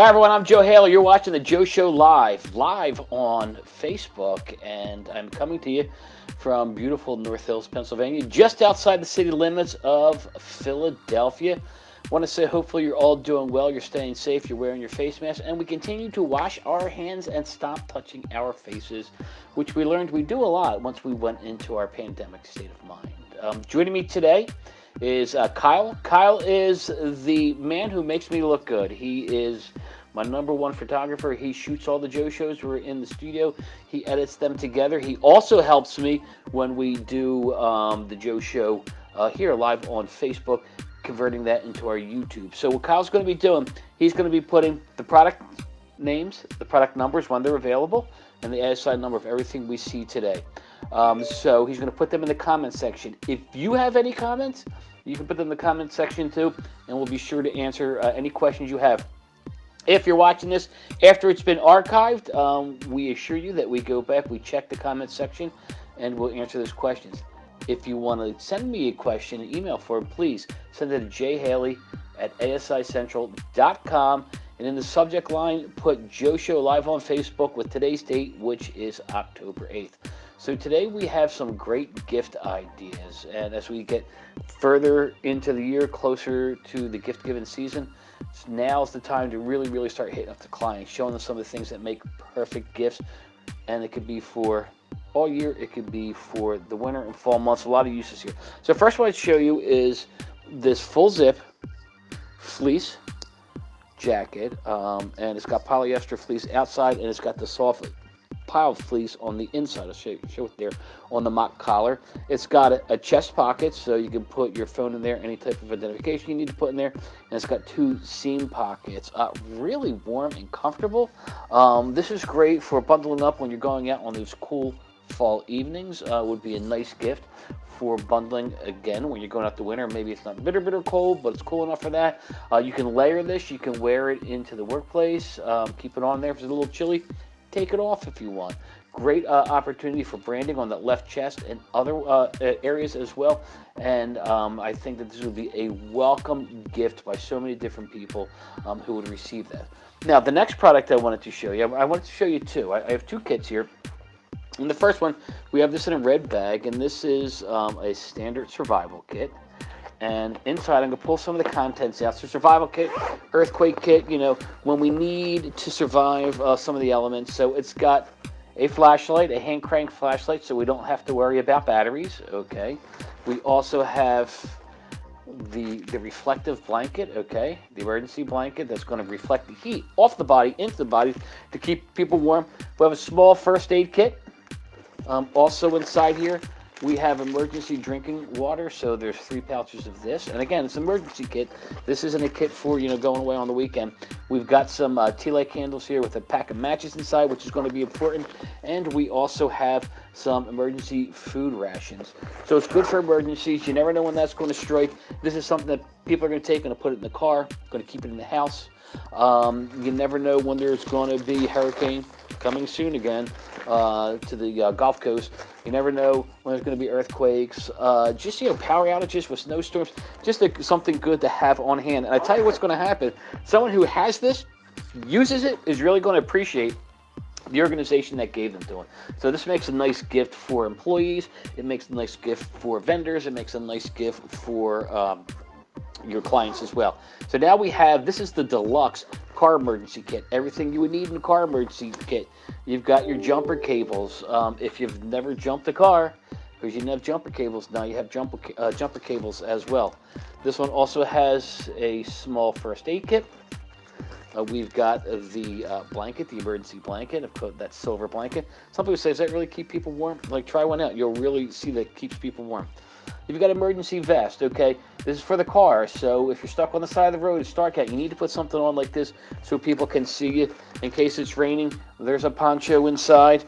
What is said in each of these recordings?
Hi everyone, I'm Joe Haley. You're watching the Joe Show live on Facebook, and I'm coming to you from beautiful North Hills, Pennsylvania, just outside the city limits of Philadelphia. I want to say hopefully you're all doing well, you're staying safe, you're wearing your face mask, and we continue to wash our hands and stop touching our faces, which we learned we do a lot once we went into our pandemic state of mind. Joining me today is Kyle. Kyle is the man who makes me look good. He is my number one photographer. He shoots all the Joe shows. We're in the studio. He edits them together. He also helps me when we do the Joe show here live on Facebook, converting that into our YouTube. So what Kyle's going to be doing, he's going to be putting the product names, the product numbers when they're available, and the ASI number of everything we see today. So he's going to put them in the comment section. If you have any comments, you can put them in the comment section too, and we'll be sure to answer any questions you have. If you're watching this after it's been archived, we assure you that we go back, we check the comment section, and we'll answer those questions. If you want to send me a question, an email form, please send it to jhaley@asicentral.com. And in the subject line, put Joe Show Live on Facebook with today's date, which is October 8th. So today we have some great gift ideas. And as we get further into the year, closer to the gift-giving season, now's the time to really start hitting up the clients, showing them some of the things that make perfect gifts. And it could be for all year. It could be for the winter and fall months. A lot of uses here. So first what I'd show you is this full zip fleece jacket, and it's got polyester fleece outside, and it's got the soft pile fleece on the inside. I'll show it there on the mock collar. It's got a chest pocket, so you can put your phone in there, any type of identification you need to put in there, and it's got two seam pockets. Really warm and comfortable. This is great for bundling up when you're going out on those cool fall evenings. Would be a nice gift for bundling again when you're going out the winter. Maybe it's not bitter cold, but it's cool enough for that. You can layer this. You can wear it into the workplace. Keep it on there if it's a little chilly. Take it off if you want. Great opportunity for branding on that left chest and other areas as well. And I think that this would be a welcome gift by so many different people who would receive that. Now, the next product I wanted to show you, I wanted to show you two. I have two kits here. In the first one, we have this in a red bag, and this is a standard survival kit. And inside, I'm going to pull some of the contents out. So survival kit, earthquake kit, when we need to survive some of the elements. So it's got a flashlight, a hand crank flashlight, so we don't have to worry about batteries. Okay. We also have the reflective blanket, okay, the emergency blanket that's going to reflect the heat off the body into the body to keep people warm. We have a small first aid kit. Also inside here, we have emergency drinking water, so there's 3 pouches of this. And again, it's an emergency kit. This isn't a kit for, going away on the weekend. We've got some tea light candles here with a pack of matches inside, which is going to be important. And we also have some emergency food rations. So it's good for emergencies. You never know when that's going to strike. This is something that people are going to take and put it in the car, going to keep it in the house. You never know when there's going to be a hurricane coming soon again to the Gulf Coast. You never know when there's going to be earthquakes. Just power outages with snowstorms. Just something good to have on hand. And I tell you what's going to happen. Someone who has this, uses it, is really going to appreciate the organization that gave them to them. So this makes a nice gift for employees. It makes a nice gift for vendors. It makes a nice gift for your clients as well. So now we have, this is the deluxe car emergency kit. Everything you would need in a car emergency kit. You've got your jumper cables. If you've never jumped a car, because you didn't have jumper cables, now you have jumper cables as well. This one also has a small first aid kit. We've got the blanket, the emergency blanket, that silver blanket. Some people say, does that really keep people warm? Like, try one out. You'll really see that it keeps people warm. You've got emergency vest, okay? This is for the car, so if you're stuck on the side of the road, it's dark out, you need to put something on like this so people can see you in case it's raining. There's a poncho inside.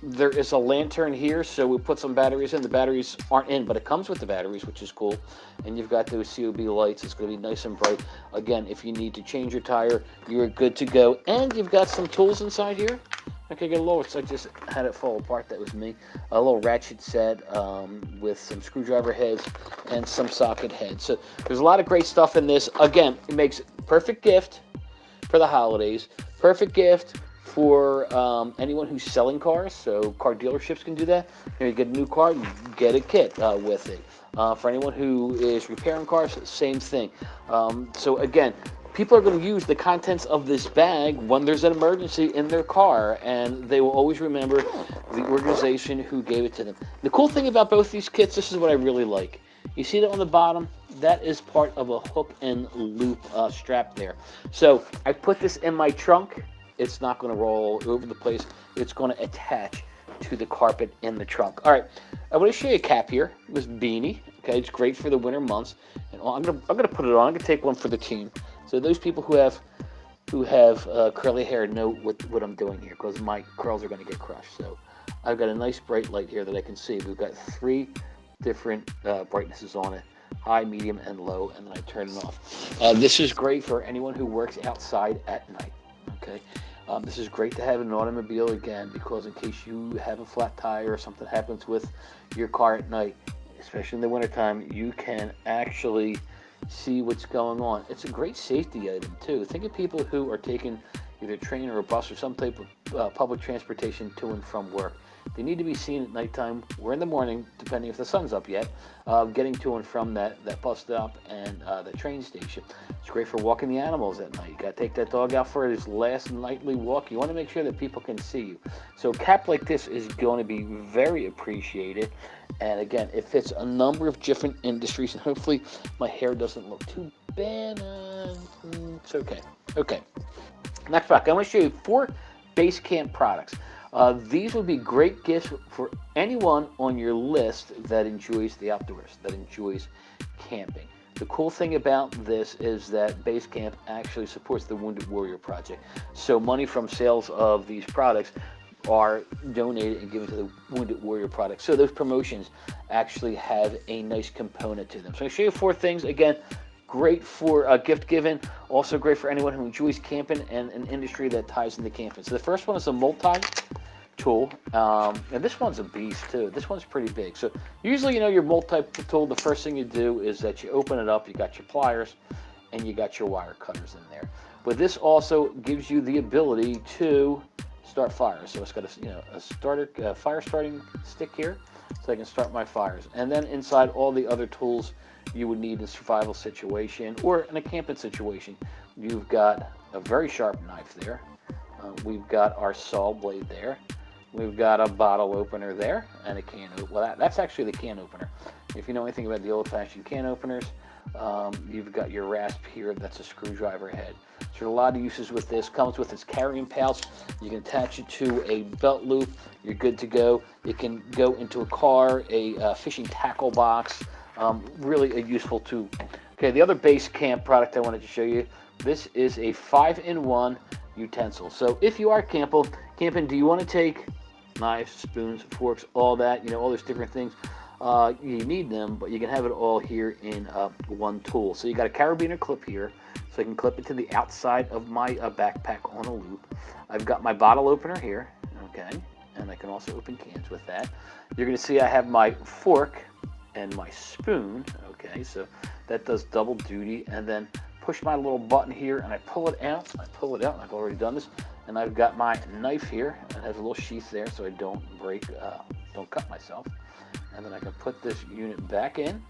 There is a lantern here, so we put some batteries in. The batteries aren't in, but it comes with the batteries, which is cool. And you've got those COB lights. It's going to be nice and bright. Again, if you need to change your tire, you're good to go. And you've got some tools inside here. Okay, get a little, so I just had it fall apart, that was me. A little ratchet set with some screwdriver heads and some socket heads. So there's a lot of great stuff in this. Again, it makes perfect gift for the holidays. Perfect gift for anyone who's selling cars, so car dealerships can do that. You get a new car, get a kit with it. For anyone who is repairing cars, same thing. So again, people are going to use the contents of this bag when there's an emergency in their car, and they will always remember the organization who gave it to them. The cool thing about both these kits, this is what I really like. You see that on the bottom? That is part of a hook and loop strap there. So I put this in my trunk. It's not going to roll all over the place. It's going to attach to the carpet in the trunk. All right, I want to show you a cap here. This beanie. Okay, it's great for the winter months. And I'm gonna put it on. I'm gonna take one for the team. So those people who have curly hair know what I'm doing here, because my curls are going to get crushed. So I've got a nice bright light here that I can see. We've got 3 different brightnesses on it: high, medium, and low, and then I turn it off. This is great for anyone who works outside at night. Okay, this is great to have in an automobile, again, because in case you have a flat tire or something happens with your car at night, especially in the wintertime, you can actually see what's going on. It's a great safety item too. Think of people who are taking either a train or a bus or some type of public transportation to and from work. They need to be seen at nighttime or in the morning, depending if the sun's up yet, getting to and from that bus stop and the train station. It's great for walking the animals at night. You got to take that dog out for his last nightly walk. You want to make sure that people can see you. So a cap like this is going to be very appreciated. And again, it fits a number of different industries, and hopefully my hair doesn't look too bad. It's okay. Okay. Next product, I want to show you 4 base camp products. These would be great gifts for anyone on your list that enjoys the outdoors, that enjoys camping. The cool thing about this is that Base Camp actually supports the Wounded Warrior Project. So money from sales of these products are donated and given to the Wounded Warrior Project. So those promotions actually have a nice component to them. So I'll show you 4 things. Again, great for gift giving, also great for anyone who enjoys camping and an industry that ties into camping. So the first one is a multi-tool, and this one's a beast too. This one's pretty big. So usually, your multi-tool, the first thing you do is that you open it up, you got your pliers, and you got your wire cutters in there. But this also gives you the ability to start fires. So it's got a fire starting stick here, so I can start my fires. And then inside, all the other tools you would need in a survival situation or in a camping situation. You've got a very sharp knife there. We've got our saw blade there. We've got a bottle opener there and a can opener. Well, that's actually the can opener. If you know anything about the old-fashioned can openers, you've got your rasp here. That's a screwdriver head. So there are a lot of uses with this. Comes with its carrying pouch. You can attach it to a belt loop. You're good to go. It can go into a car, a fishing tackle box. Really a useful tool. Okay, the other base camp product I wanted to show you. This is a 5-in-1 utensil. So if you are camping, do you want to take knives, spoons, forks, all that, all those different things? You need them, but you can have it all here in one tool. So you got a carabiner clip here, so I can clip it to the outside of my backpack on a loop. I've got my bottle opener here, okay, and I can also open cans with that. You're going to see I have my fork and my spoon, okay, so that does double duty. And then push my little button here and I pull it out. I've already done this, and I've got my knife here. It has a little sheath there so I don't don't cut myself. And then I can put this unit back in,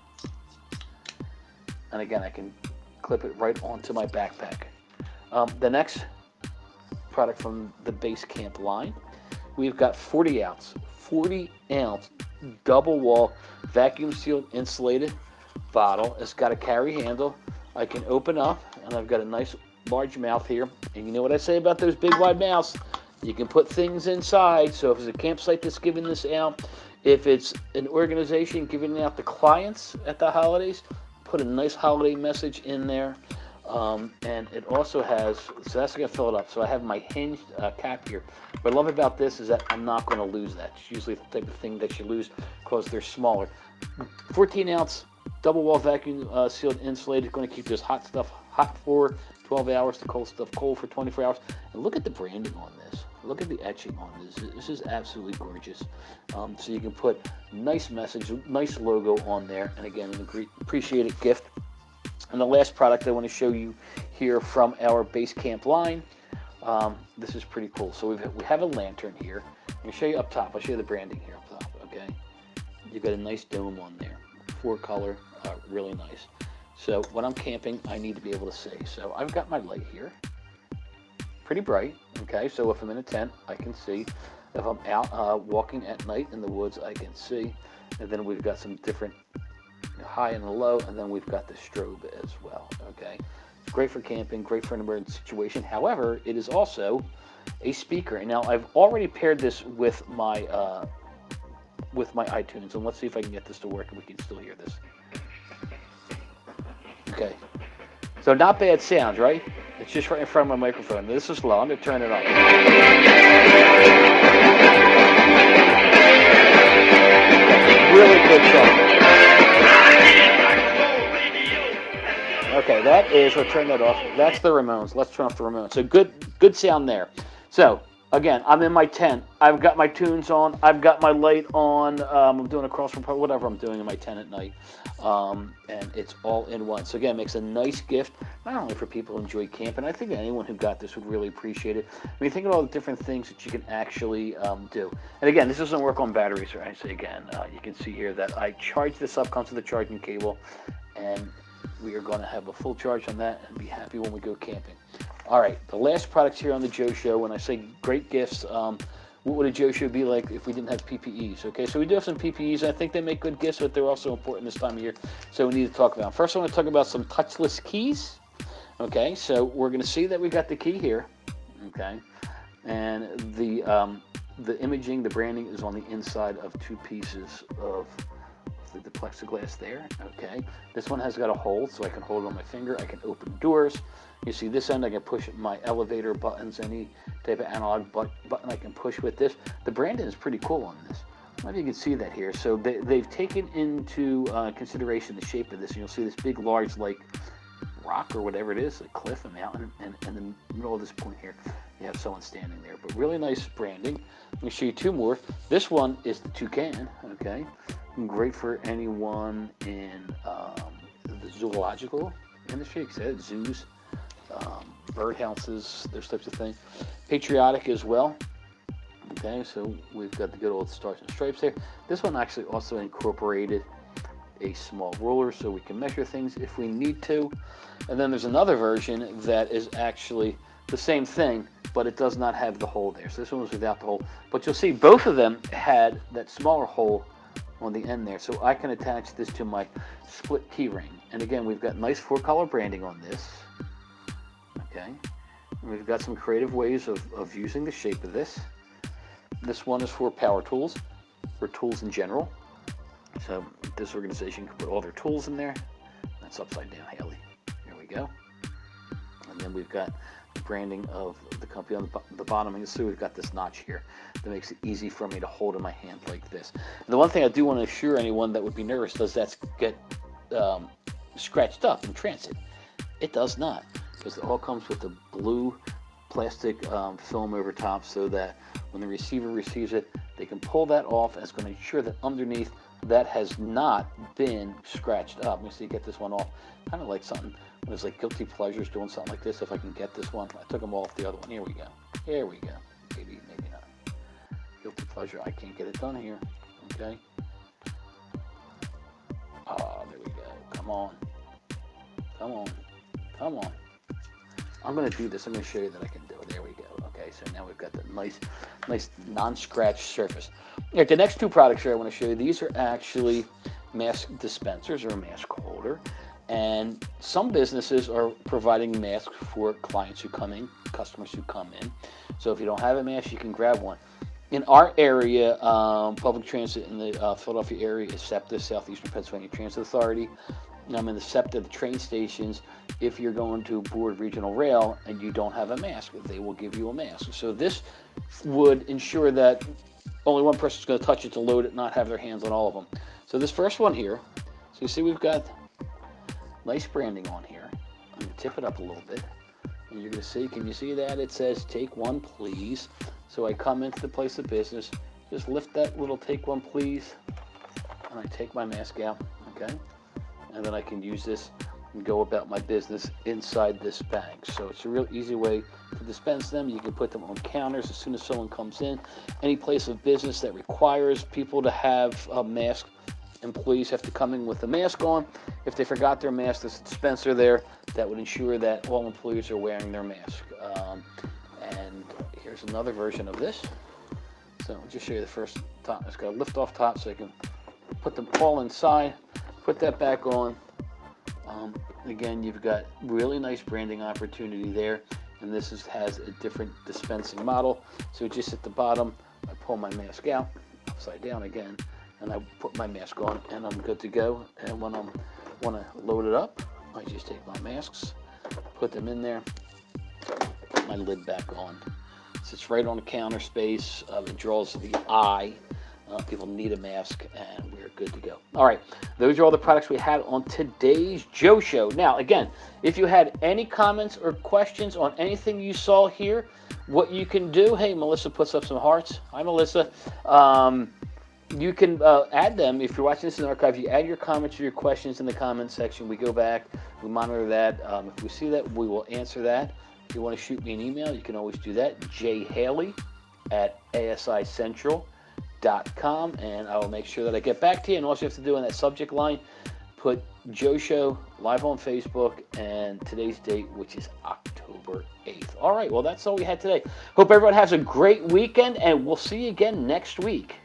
and again I can clip it right onto my backpack. The next product from the Base Camp line, we've got 40 ounce double wall vacuum sealed insulated bottle. It's got a carry handle. I can open up, and I've got a nice large mouth here. And you know what I say about those big wide mouths? You can put things inside. So if it's a campsite that's giving this out, if it's an organization giving it out to clients at the holidays, put a nice holiday message in there. And it also has, so that's going to fill it up. So I have my hinged cap here. What I love about this is that I'm not going to lose that. It's usually the type of thing that you lose because they're smaller. 14 ounce double wall vacuum sealed insulated, going to keep this hot stuff hot for 12 hours, the cold stuff cold for 24 hours. And look at the branding on this. Look at the etching on this. This is absolutely gorgeous. So you can put nice message, nice logo on there. And again, an appreciated gift And the last product I want to show you here from our base camp line, this is pretty cool. So we have a lantern here. I'm going to show you up top. I'll show you the branding here up top, okay? You've got a nice dome on there, 4-color, really nice. So when I'm camping, I need to be able to see. So I've got my light here, pretty bright, okay? So if I'm in a tent, I can see. If I'm out walking at night in the woods, I can see. And then we've got some different high and low, and then we've got the strobe as well, okay? Great for camping, great for an emergency situation. However, it is also a speaker. And now I've already paired this with my iTunes, and let's see if I can get this to work and we can still hear this. Okay, so not bad sound, right? It's just right in front of my microphone. This is low. I'm going to turn it up. Really good sound. Okay, that is, we'll turn that off. That's the Ramones. Let's turn off the Ramones. So good sound there. So, again, I'm in my tent. I've got my tunes on. I've got my light on. I'm doing a cross from whatever I'm doing in my tent at night. And it's all in one. So, again, it makes a nice gift, not only for people who enjoy camping. I think anyone who got this would really appreciate it. I mean, think of all the different things that you can actually do. And, again, this doesn't work on batteries, right? So, again, you can see here that I charge this up, comes with a charging cable, and we are going to have a full charge on that and be happy when we go camping. All right, the last products here on the Joe Show. When I say great gifts, what would a Joe Show be like if we didn't have PPEs? Okay, so we do have some PPEs. I think they make good gifts, but they're also important this time of year, so we need to talk about them. First, I want to talk about some touchless keys. Okay, so we're going to see that we got the key here. Okay, and the imaging, the branding is on the inside of 2 pieces of the plexiglass there. Okay, this one has got a hole, so I can hold it on my finger. I can open doors. You see this end, I can push my elevator buttons, any type of analog button I can push with this. The branding is pretty cool on this. I don't know if you can see that here. So they've taken into consideration the shape of this. And you'll see this big, large, like rock or whatever it is, a cliff, a mountain, and in the middle of this point here, you have someone standing there. But really nice branding. Let me show you 2 more. This one is the toucan. Okay, great for anyone in the zoological industry, except zoos, birdhouses, those types of things. Patriotic as well. Okay, so we've got the good old stars and stripes there. This one actually also incorporated a small ruler so we can measure things if we need to. And then there's another version that is actually the same thing, but it does not have the hole there. So this one was without the hole. But you'll see both of them had that smaller hole on the end there. So I can attach this to my split key ring. And again, we've got nice 4-color branding on this. Okay. And we've got some creative ways of using the shape of this. This one is for power tools, or tools in general. So this organization can put all their tools in there. That's upside down, Haley. There we go. And then we've got the branding of the company on the bottom. And so we've got this notch here that makes it easy for me to hold in my hand like this. And the one thing I do want to assure anyone that would be nervous, does that get scratched up in transit? It does not, because it all comes with the blue plastic film over top, so that when the receiver receives it, they can pull that off, and it's going to ensure that underneath that has not been scratched up. Let me see, get this one off. Kind of like something when it's like guilty pleasures doing something like this. If I can get this one, I took them off the other one. Here we go. Here we go. Maybe not. Guilty pleasure. I can't get it done here. Okay. Oh, there we go. Come on. Come on. Come on. I'm going to do this. I'm going to show you that I can do it. There we go. Okay, so now we've got the nice non-scratch surface. Okay, the next 2 products here I want to show you, these are actually mask dispensers or a mask holder. And some businesses are providing masks for clients who come in, customers who come in. So if you don't have a mask, you can grab one. In our area, public transit in the Philadelphia area is SEPTA, Southeastern Pennsylvania Transit Authority. In the SEPTA, the train stations, if you're going to board regional rail and you don't have a mask, they will give you a mask. So this would ensure that only one person's going to touch it to load it, not have their hands on all of them. So this first one here, so you see we've got nice branding on here. I'm going to tip it up a little bit. And you're going to see, can you see that? It says, take one, please. So I come into the place of business, just lift that little take one, please, and I take my mask out, okay? And then I can use this and go about my business inside this bag. So it's a real easy way to dispense them. You can put them on counters as soon as someone comes in. Any place of business that requires people to have a mask, employees have to come in with a mask on. If they forgot their mask, there's a dispenser there that would ensure that all employees are wearing their mask. And here's another version of this. So I'll just show you the first top. It's got a lift off top so I can put them all inside, put that back on. Again, you've got really nice branding opportunity there, and this has a different dispensing model. So just at the bottom, I pull my mask out, upside down again, and I put my mask on, and I'm good to go. And when I want to load it up, I just take my masks, put them in there, put my lid back on. Sits right on the counter space. It draws the eye. People need a mask, and we're good to go. All right, those are all the products we had on today's Joe Show. Now, again, if you had any comments or questions on anything you saw here, what you can do, hey, Melissa puts up some hearts. Hi, Melissa. You can add them. If you're watching this in the archive, you add your comments or your questions in the comments section. We go back, we monitor that. If we see that, we will answer that. If you want to shoot me an email, you can always do that, jhaley@asicentral.com, and I will make sure that I get back to you. And all you have to do in that subject line, put Joe Show live on Facebook and today's date, which is October 8th. All right, well, that's all we had today. Hope everyone has a great weekend, and we'll see you again next week.